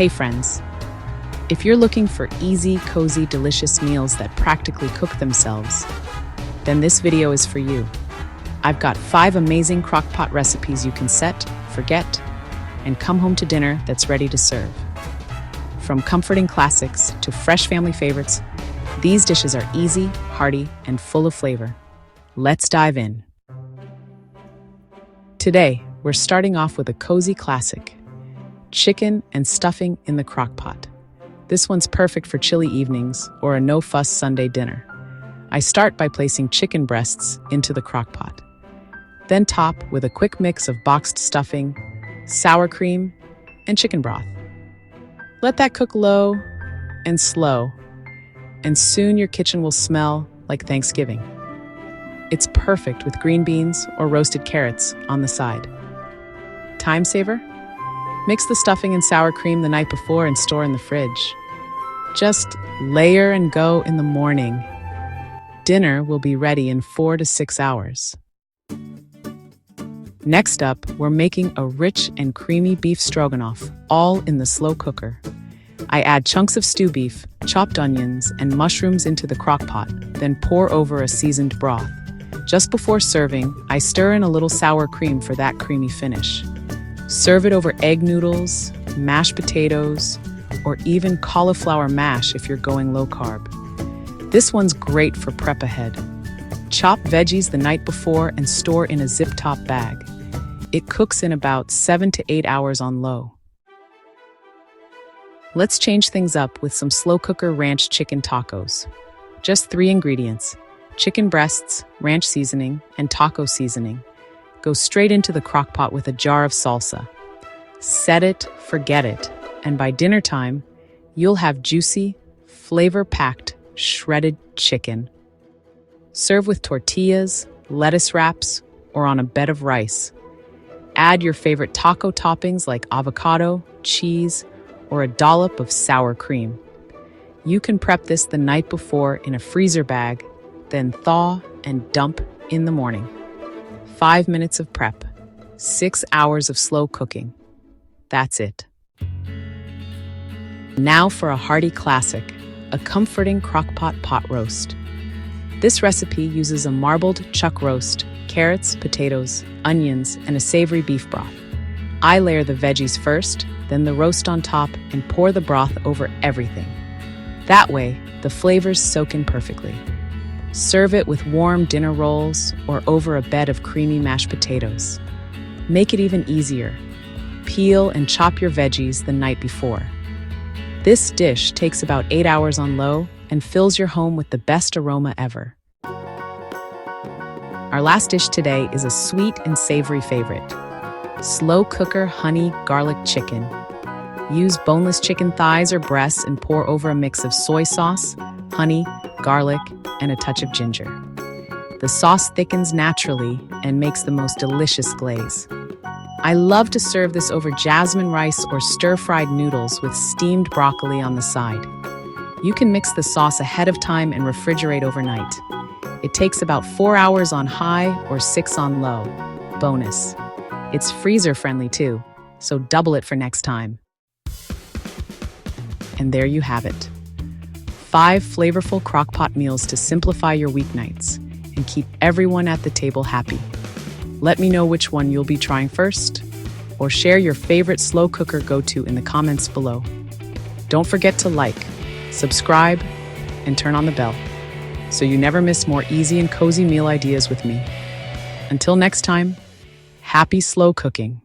Hey friends, if you're looking for easy, cozy, delicious meals that practically cook themselves, then this video is for you. I've got 5 amazing crockpot recipes you can set, forget, and come home to dinner that's ready to serve. From comforting classics to fresh family favorites, these dishes are easy, hearty, and full of flavor. Let's dive in. Today, we're starting off with a cozy classic, chicken and stuffing in the crockpot. This one's perfect for chilly evenings or a no-fuss Sunday dinner. I start by placing chicken breasts into the crockpot. Then top with a quick mix of boxed stuffing, sour cream, and chicken broth. Let that cook low and slow, and soon your kitchen will smell like Thanksgiving. It's perfect with green beans or roasted carrots on the side. Time saver? Mix the stuffing and sour cream the night before and store in the fridge. Just layer and go in the morning. Dinner will be ready in 4 to 6 hours. Next up, we're making a rich and creamy beef stroganoff, all in the slow cooker. I add chunks of stew beef, chopped onions, and mushrooms into the crockpot, then pour over a seasoned broth. Just before serving, I stir in a little sour cream for that creamy finish. Serve it over egg noodles, mashed potatoes, or even cauliflower mash if you're going low carb. This one's great for prep ahead. Chop veggies the night before and store in a zip-top bag. It cooks in about 7 to 8 hours on low. Let's change things up with some slow cooker ranch chicken tacos. Just 3 ingredients: chicken breasts, ranch seasoning, and taco seasoning. Go straight into the crockpot with a jar of salsa. Set it, forget it, and by dinner time, you'll have juicy, flavor-packed, shredded chicken. Serve with tortillas, lettuce wraps, or on a bed of rice. Add your favorite taco toppings like avocado, cheese, or a dollop of sour cream. You can prep this the night before in a freezer bag, then thaw and dump in the morning. 5 minutes of prep, 6 hours of slow cooking. That's it. Now for a hearty classic, a comforting crockpot pot roast. This recipe uses a marbled chuck roast, carrots, potatoes, onions, and a savory beef broth. I layer the veggies first, then the roast on top, and pour the broth over everything. That way, the flavors soak in perfectly. Serve it with warm dinner rolls or over a bed of creamy mashed potatoes. Make it even easier. Peel and chop your veggies the night before. This dish takes about 8 hours on low and fills your home with the best aroma ever. Our last dish today is a sweet and savory favorite. Slow cooker honey garlic chicken. Use boneless chicken thighs or breasts and pour over a mix of soy sauce, honey, garlic, and a touch of ginger. The sauce thickens naturally and makes the most delicious glaze. I love to serve this over jasmine rice or stir-fried noodles with steamed broccoli on the side. You can mix the sauce ahead of time and refrigerate overnight. It takes about 4 hours on high or 6 on low. Bonus. It's freezer-friendly too, so double it for next time. And there you have it. 5 flavorful crockpot meals to simplify your weeknights and keep everyone at the table happy. Let me know which one you'll be trying first, or share your favorite slow cooker go-to in the comments below. Don't forget to like, subscribe, and turn on the bell so you never miss more easy and cozy meal ideas with me. Until next time, happy slow cooking.